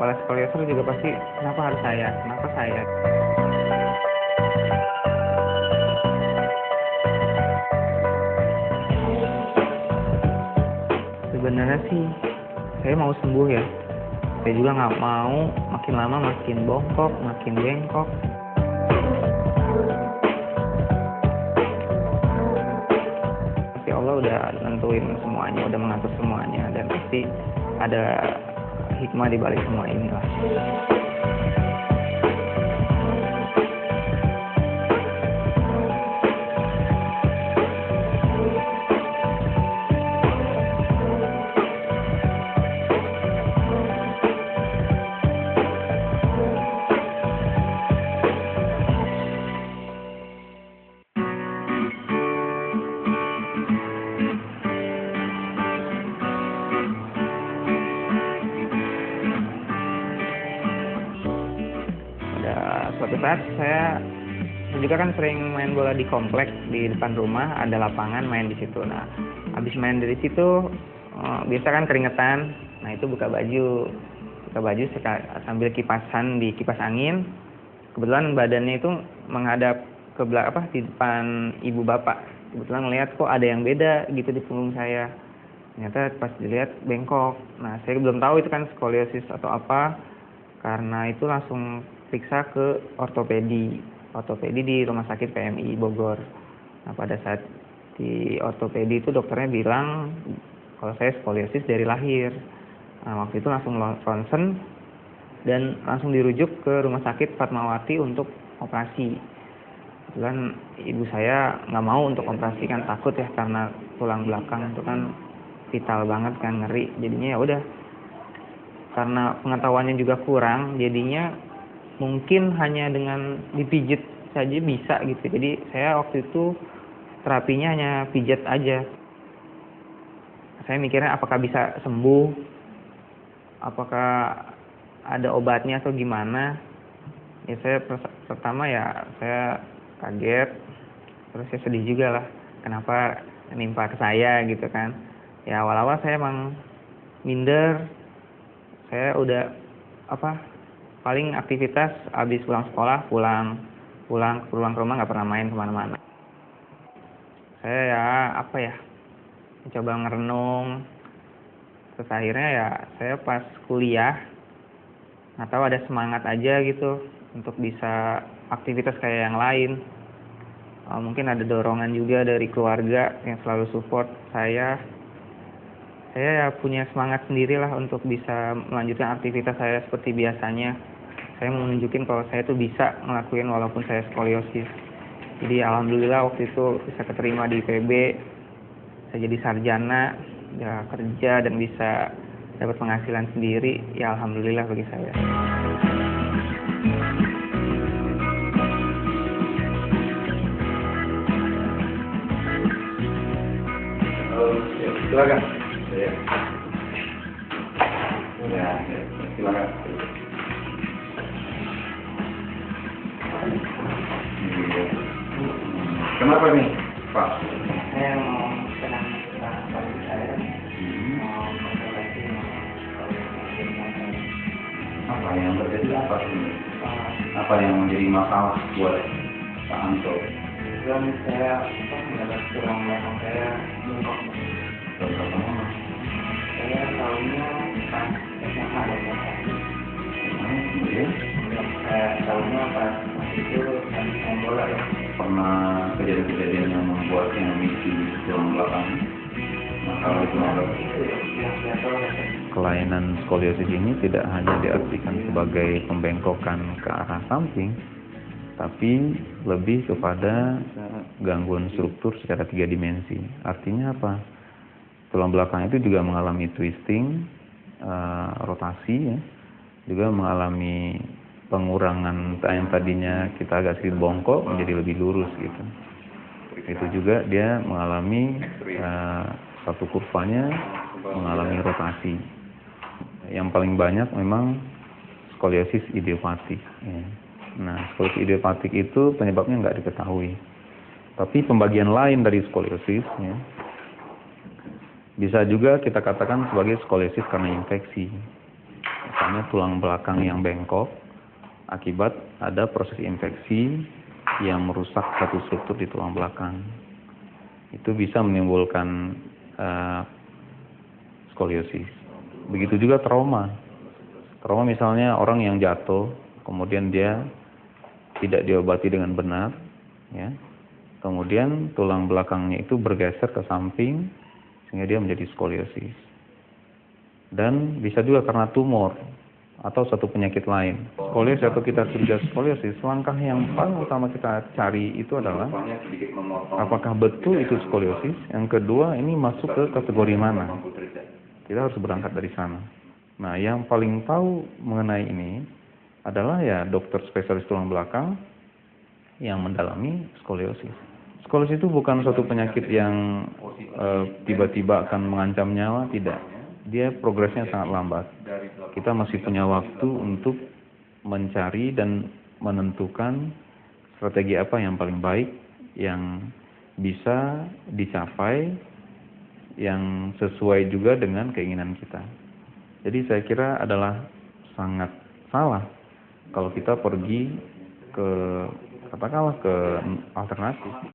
kepala skoliosis juga pasti kenapa harus saya, kenapa saya. Sebenarnya sih saya mau sembuh ya. Saya juga nggak mau makin lama makin bongkok, makin bengkok. Pasti Allah udah nentuin semuanya, udah mengatur semuanya, dan pasti ada hikmah di balik semua inilah. Suatu saat saya juga kan sering main bola di komplek di depan rumah, ada lapangan main di situ. Nah, habis main dari situ biasa kan keringetan. Nah, itu buka baju sambil kipasan di kipas angin. Kebetulan badannya itu menghadap ke belakang di depan ibu bapak. Kebetulan melihat kok ada yang beda gitu di punggung saya. Ternyata pas dilihat bengkok. Nah, saya belum tahu itu kan skoliosis atau apa. Karena itu langsung periksa ke ortopedi di Rumah Sakit PMI Bogor. Nah, pada saat di ortopedi itu dokternya bilang kalau saya skoliosis dari lahir. Nah, waktu itu langsung ronsen dan langsung dirujuk ke Rumah Sakit Fatmawati untuk operasi. Kebetulan ibu saya nggak mau untuk operasi, kan takut ya, karena tulang belakang itu kan vital banget kan, ngeri. Jadinya ya udah, karena pengetahuannya juga kurang, jadinya mungkin hanya dengan dipijit saja bisa gitu. Jadi saya waktu itu terapinya hanya pijat aja. Saya mikirnya apakah bisa sembuh, apakah ada obatnya atau gimana. Ya saya pertama ya saya kaget, terus saya sedih juga lah kenapa menimpa ke saya gitu kan. Ya awal-awal saya emang minder. Saya udah paling aktivitas habis pulang sekolah pulang ke rumah, nggak pernah main kemana-mana. Saya mencoba ngerenung. Terus akhirnya ya saya pas kuliah nggak tahu, ada semangat aja gitu untuk bisa aktivitas kayak yang lain. Mungkin ada dorongan juga dari keluarga yang selalu support saya ya punya semangat sendirilah untuk bisa melanjutkan aktivitas saya seperti biasanya. Saya mau nunjukin kalau saya tuh bisa ngelakuin walaupun saya skoliosis. Jadi alhamdulillah waktu itu bisa keterima di IPB, saya jadi sarjana, ya kerja dan bisa dapat penghasilan sendiri. Ya alhamdulillah bagi saya. Silakan. Ya, silakan. Kenapa nih, Pak? Saya mau tenang bagi saya. Mau memperbaiki Apa yang terjadi apa sih? Apa yang menjadi masalah buat Pak Anto? Dan saya mendapat tulang belakang saya bengkok. Saya tahunya pas SMA dan Kemudian saya tahunya pas itu main bola ya. pernah kejadian-kejadian yang membuat yang memicu tulang belakang. Masalah tulang belakang. Kelainan skoliosis ini tidak hanya diartikan sebagai pembengkokan ke arah samping, tapi lebih kepada gangguan struktur secara 3 dimensi. Artinya apa? Tulang belakang itu juga mengalami twisting, rotasi, ya, juga mengalami pengurangan yang tadinya kita agak sedikit bongkok menjadi lebih lurus gitu. Itu juga dia mengalami satu kurvanya mengalami rotasi. Yang paling banyak memang skoliosis idiopatik. Ya. Nah, skoliosis idiopatik itu penyebabnya nggak diketahui. Tapi pembagian lain dari skoliosis, ya, bisa juga kita katakan sebagai skoliosis karena infeksi. misalnya tulang belakang yang bengkok akibat ada proses infeksi yang merusak satu struktur di tulang belakang. Itu bisa menimbulkan skoliosis. Begitu juga trauma. Trauma misalnya orang yang jatuh, kemudian dia tidak diobati dengan benar, ya. Kemudian tulang belakangnya itu bergeser ke samping sehingga dia menjadi skoliosis. Dan bisa juga karena tumor atau satu penyakit lain. Skoliosis atau kita curiga skoliosis, langkah yang paling utama kita cari itu adalah apakah betul itu skoliosis. Yang kedua, ini masuk ke kategori mana. Kita harus berangkat dari sana. Nah, yang paling tahu mengenai ini adalah ya dokter spesialis tulang belakang yang mendalami skoliosis. Skoliosis itu bukan suatu penyakit yang tiba-tiba akan mengancam nyawa, tidak. Dia progresnya sangat lambat. Kita masih punya waktu untuk mencari dan menentukan strategi apa yang paling baik, yang bisa dicapai, yang sesuai juga dengan keinginan kita. Jadi saya kira adalah sangat salah kalau kita pergi ke katakanlah ke alternatif.